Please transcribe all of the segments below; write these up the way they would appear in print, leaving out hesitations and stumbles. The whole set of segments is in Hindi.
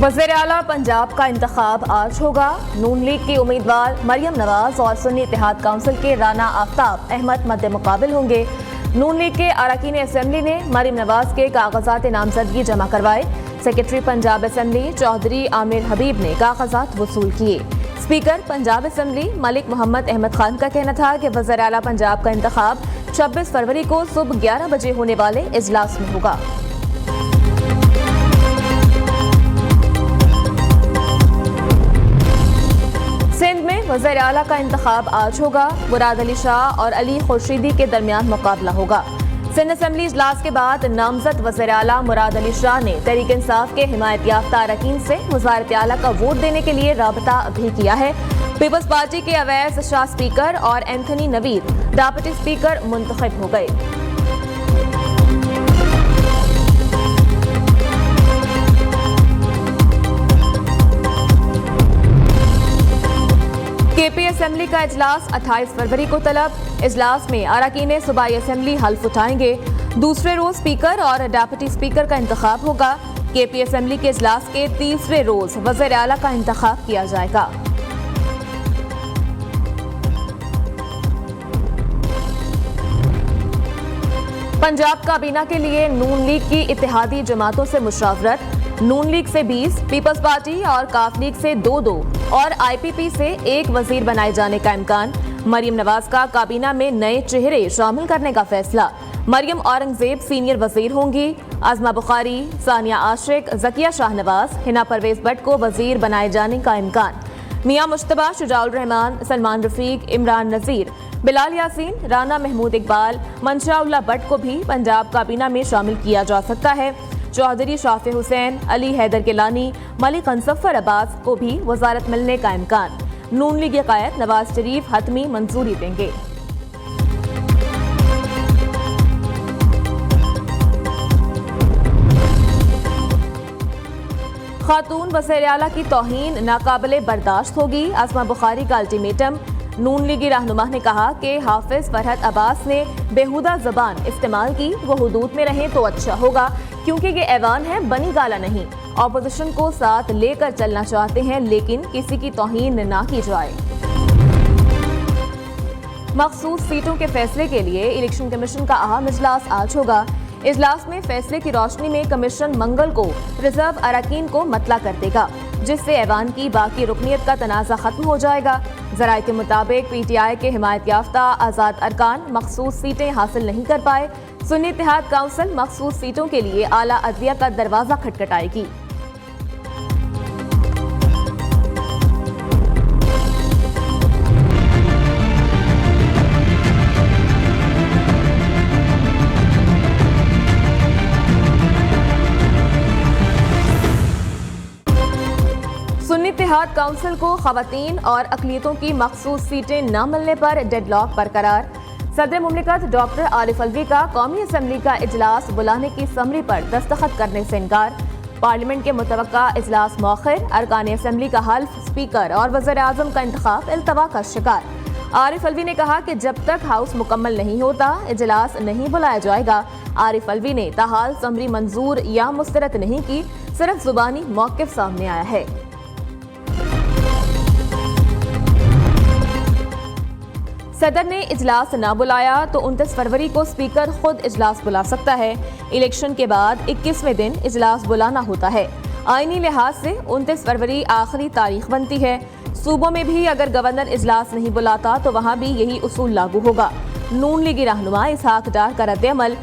वज़ीर आला पंजाब का इंतखाब आज होगा। नून लीग की उम्मीदवार मरियम नवाज और सुन्नी इत्तेहाद काउंसिल के राना आफ्ताब अहमद मद्दे मुकाबिल होंगे। नून लीग के अरकान असम्बली ने मरियम नवाज के कागजात नामजदगी जमा करवाए। सेक्रेटरी पंजाब असम्बली चौधरी आमिर हबीब ने कागजात वसूल किए। स्पीकर पंजाब असम्बली मलिक मोहम्मद अहमद खान का कहना था कि वज़ीर आला पंजाब का इंतखाब 26 फरवरी को सुबह 11 बजे होने वाले इजलास में होगा। सिंध में वज़ीर आला का इंतखाब आज होगा। मुराद अली शाह और अली खुर्शीदी के दरमियान मुकाबला होगा। सिंध असम्बली इजलास के बाद नामजद वज़ीर आला मुराद अली शाह ने तहरीक इंसाफ के हिमायत याफ्ता अरकान से वज़ारत आला का वोट देने के लिए राबता भी किया है। पीपल्स पार्टी के अवैस शाह स्पीकर और एंथनी नवीर डिप्टी स्पीकर मुंतखब हो गए। केपी असम्बली का इजलास 28 फरवरी को तलब। इजलास में अरकान सूबाई असम्बली हल्फ उठाएंगे। दूसरे रोज स्पीकर और डिप्टी स्पीकर का इंतखाब होगा। केपी असम्बली के इजलास के तीसरे रोज वज़ीर आला का इंतखाब किया जाएगा। पंजाब काबीना के लिए नून लीग की इत्तेहादी जमातों से मुशावरत। नून लीग से 20, पीपल्स पार्टी और काफ लीग से 2-2 और आईपीपी से 1 वजीर बनाए जाने का इम्कान। मरियम नवाज का काबीना में नए चेहरे शामिल करने का फैसला। मरियम औरंगजेब सीनियर वजीर होंगी। आजमा बुखारी, सानिया आशिक, जकिया शाहनवाज, हिना परवेज भट्ट को वजीर बनाए जाने का इम्कान। मियां मुश्तबा, शुजाउल रहमान, सलमान रफीक, इमरान नजीर, बिलाल यासीन, राना महमूद इकबाल, मंशाउल्लाह भट्ट को भी पंजाब काबीना में शामिल किया जा सकता है। चौधरी शाफे हुसैन, अली हैदर गिलानी, मलिक अंसफर अब्बास को भी वजारत मिलने का इम्कान। नून लीग कायद नवाज शरीफ हतमी मंजूरी देंगे। खातून वज़ीर आला की तौहीन नाकाबिले बर्दाश्त होगी। आसमा बुखारी का अल्टीमेटम। नून लीगी रहनुमा ने कहा कि हाफिज फरहत अब्बास ने बेहुदा जबान इस्तेमाल की, वो हुदूद में रहें तो अच्छा होगा, क्योंकि ये ऐवान है, बनी गाला नहीं। ऑपोजिशन को साथ लेकर चलना चाहते हैं, लेकिन किसी की तौहीन ना की जाए। मखसूस सीटों के फैसले के लिए इलेक्शन कमीशन का अहम इजलास आज होगा। इजलास में फैसले की रोशनी में कमीशन मंगल को रिजर्व अरकान को मतला कर देगा, जिससे ऐवान की बाकी रुकनियत का तनाज़ा खत्म हो जाएगा। जराये के मुताबिक पीटीआई के हिमायत याफ्ता आज़ाद अरकान मखसूस सीटें हासिल नहीं कर पाए। सुन्नी इत्तेहाद काउंसिल मखसूस सीटों के लिए आला अदलिया का दरवाजा खटखटाएगी। सुन्नी इत्तेहाद काउंसिल को खवातीन और अक़लियतों की मखसूस सीटें न मिलने पर डेडलॉक बरकरार। सदर मुमलिकत डॉक्टर आरिफ अलवी का कौमी असम्बली का इजलास बुलाने की समरी पर दस्तखत करने से इनकार। पार्लियामेंट के मुतवक्का इजलास मौखिर। अरकान असम्बली का हल्फ, स्पीकर और वज़ीर आज़म का इंतखाब इल्तवा का शिकार। आरिफ अलवी ने कहा कि जब तक हाउस मुकम्मल नहीं होता इजलास नहीं बुलाया जाएगा। आरिफ अलवी ने ताहाल समरी मंजूर या मुस्तरद नहीं की, सिर्फ जुबानी मौक़िफ़ सामने आया है। सदर ने इजलास न बुलाया तो 29 फरवरी को स्पीकर खुद इजलास बुला सकता है। इलेक्शन के बाद 21वें दिन इजलास बुलाना होता है। आईनी लिहाज से 29 फरवरी आखिरी तारीख बनती है। सूबों में भी अगर गवर्नर इजलास नहीं बुलाता तो वहां भी यही उसूल लागू होगा। नून लीगी रहनुमा इसहाक डार का रद्द-ए-अमल।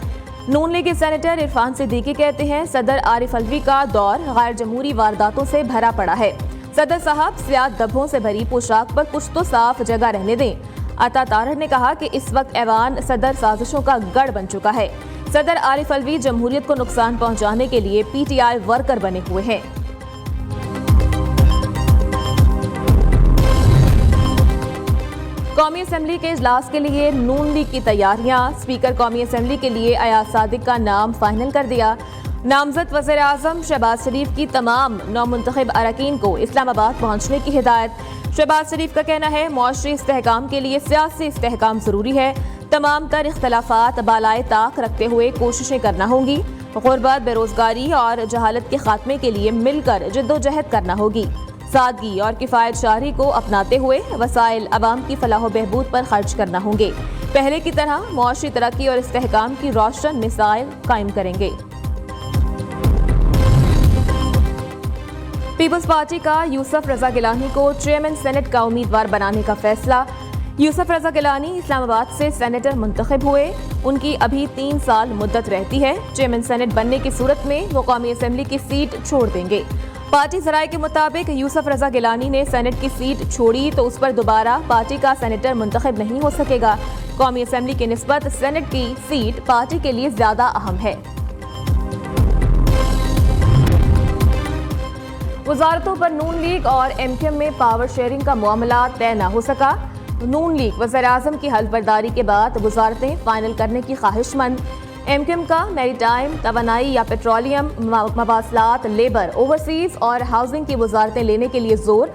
नून लीगी सेनेटर इरफान सिद्दीकी कहते हैं सदर आरिफ अलवी का दौर गैर जमहूरी वारदातों से भरा पड़ा है। सदर साहब सियाह धब्बों से भरी पोशाक पर कुछ तो साफ जगह रहने दें। अता तारड़ ने कहा कि इस वक्त ऐवान सदर साजिशों का गढ़ बन चुका है। सदर आरिफ अलवी जमहूरियत को नुकसान पहुंचाने के लिए पीटीआई वर्कर बने हुए हैं। कौमी असम्बली के इजलास के लिए नून लीग की तैयारियां। स्पीकर कौमी असम्बली के लिए अयाज सादिक का नाम फाइनल कर दिया। नामजद वज़ीर आज़म शहबाज शरीफ की तमाम नौमुंतखब अरकान को इस्लामाबाद पहुंचने की हिदायत। शहबाज शरीफ का कहना है मुआशरी इस्तेहकाम के लिए सियासी इस्तेहकाम जरूरी है। तमाम तर इख्तलाफात बालाए ताक रखते हुए कोशिशें करना होंगी। गुर्बत, बेरोजगारी और जहालत के खात्मे के लिए मिलकर जिद्दोजहद करना होगी। सादगी और किफ़ायत शाहरी को अपनाते हुए वसाइल अवाम की फलाह बहबूद पर खर्च करना होंगे। पहले की तरह मुआशी तरक्की और इस्तेहकाम की रोशन मिसाइल कायम करेंगे। पीपल्स पार्टी का यूसुफ रजा गिलानी को चेयरमैन सेनेट का उम्मीदवार बनाने का फैसला। यूसुफ रजा गिलानी इस्लामाबाद से सेनेटर मुंतखब हुए। उनकी अभी 3 साल मुद्दत रहती है। चेयरमैन सेनेट बनने की सूरत में वो कौमी असेंबली की सीट छोड़ देंगे। पार्टी जराये के मुताबिक यूसुफ रजा गिलानी ने सेनेट की सीट छोड़ी तो उस पर दोबारा पार्टी का सेनेटर मुंतखब नहीं हो सकेगा। कौमी असेंबली की निस्बत सेनेट की सीट पार्टी के लिए ज्यादा अहम है। वजारतों पर नून लीग और एमक्यूएम में पावर शेयरिंग का मामला तय न हो सका। नून लीग वज़ीर-ए-आज़म की हल्फबर्दारी के बाद वजारतें फाइनल करने की ख्वाहिशमंद। एमक्यूएम का मैरीटाइम, तवानाई या पेट्रोलियम, मवासलात, लेबर, ओवरसीज और हाउसिंग की वजारतें लेने के लिए जोर।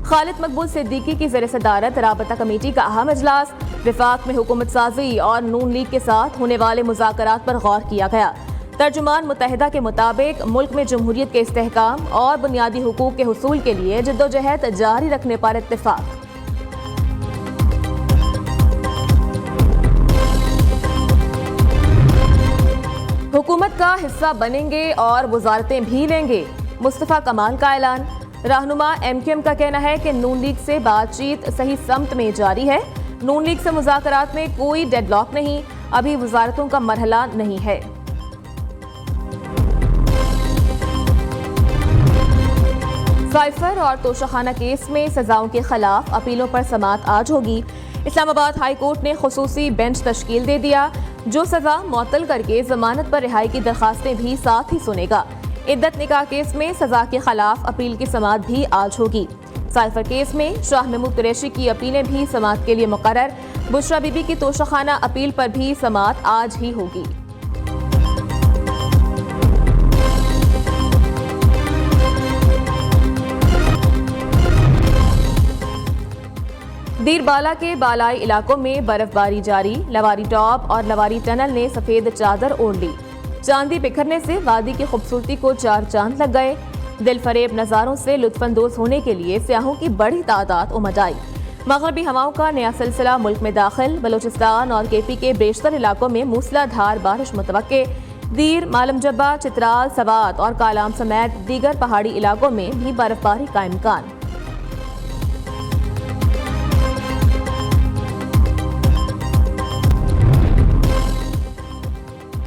खालिद मकबूल सिद्दीकी की ज़ेर सदारत राबता कमेटी का अहम इजलास। विफाक में हुकूमत साजी और नून लीग के साथ होने वाले मुज़ाकरात पर गौर किया गया। तर्जुमान मुत्तहिदा के मुताबिक मुल्क में जमहूरियत के इस्तेहकाम और बुनियादी हुकूक के हुसूल के लिए जिद्दोजहद जारी रखने पर इत्तेफाक। हुकूमत का हिस्सा बनेंगे और वजारतें भी लेंगे, मुस्तफा कमाल का ऐलान। रहनुमा एमक्यूएम का कहना है कि नून लीग से बातचीत सही समत में जारी है। नून लीग से मुज़ाकरात में कोई डेडलॉक नहीं, अभी वजारतों का मरहला नहीं है। साइफर और तोशाखाना केस में सजाओं के खिलाफ अपीलों पर समाअत आज होगी। इस्लामाबाद हाई कोर्ट ने खुसूसी बेंच तश्कील दे दिया जो सजा मुअत्तल करके जमानत पर रिहाई की दरखास्तें भी साथ ही सुनेगा। इद्दत निकाह केस में सजा के खिलाफ अपील की समाअत भी आज होगी। साइफर केस में शाह महमूद कुरैशी की अपीलें भी समाअत के लिए मुकर्रर। बुशरा बीबी की तोशाखाना अपील पर भी समाअत आज ही होगी। दीरबाला के बालाई इलाकों में बर्फबारी जारी। लवारी टॉप और लवारी टनल ने सफेद चादर ओढ़ ली। चांदी बिखरने से वादी की खूबसूरती को 4 चांद लग गए। दिलफरेब नज़ारों से लुत्फानंदोज होने के लिए सियाहों की बड़ी तादाद उमड़ आई। मगरबी हवाओं का नया सिलसिला मुल्क में दाखिल। बलोचिस्तान और केपी के बेशतर इलाकों में मूसलाधार बारिश मुतवक्के। दीर, मालम जब्बा, चित्राल, सवात और कालाम समेत दीगर पहाड़ी इलाकों में भी बर्फबारी का इम्कान।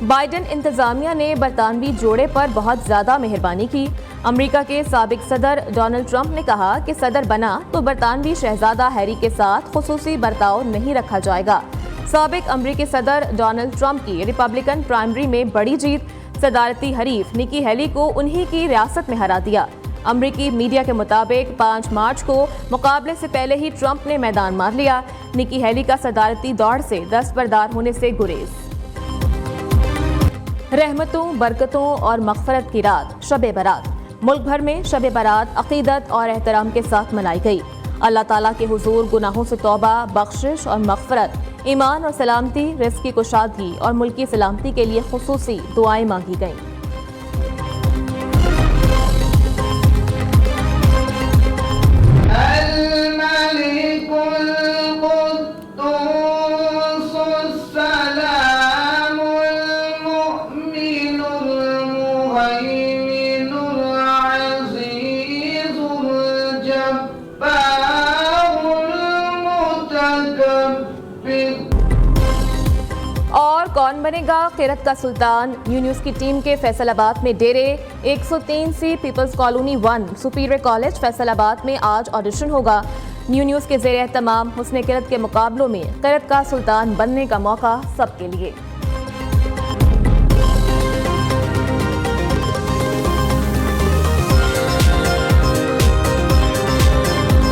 बाइडेन इंतजामिया ने बरतानवी जोड़े पर बहुत ज्यादा मेहरबानी की। अमेरिका के साबिक सदर डोनाल्ड ट्रंप ने कहा कि सदर बना तो बरतानवी शहजादा हैरी के साथ खुसूसी बर्ताव नहीं रखा जाएगा। साबिक अमेरिकी सदर डोनाल्ड ट्रंप की रिपब्लिकन प्राइमरी में बड़ी जीत। सदारती हरीफ निकी हेली को उन्हीं की रियासत में हरा दिया। अमेरिकी मीडिया के मुताबिक 5 मार्च को मुकाबले से पहले ही ट्रंप ने मैदान मार लिया। निकी हेली का सदारती दौड़ से दस्तबरदार होने से गुरेज। रहमतों, बरकतों और मग़फ़रत की रात शब बारात। मुल्क भर में शब बारात अक़ीदत और एहतराम के साथ मनाई गई। अल्लाह ताला के हुजूर गुनाहों से तौबा, बख्शिश और मग़फ़रत, ईमान और सलामती, रिज़्क़ की कुशादगी और मुल्क की सलामती के लिए खुसूसी दुआएं मांगी गईं। और कौन बनेगा क़िरत का सुल्तान? न्यू न्यूज़ की टीम के फैसलाबाद में डेरे। 103 C Peoples Colony 1 Superior College Faisalabad में आज ऑडिशन होगा। न्यू न्यूज़ के ज़ेरे एहतमाम हुस्न क़िरत के मुकाबलों में क़िरत का सुल्तान बनने का मौका सबके लिए।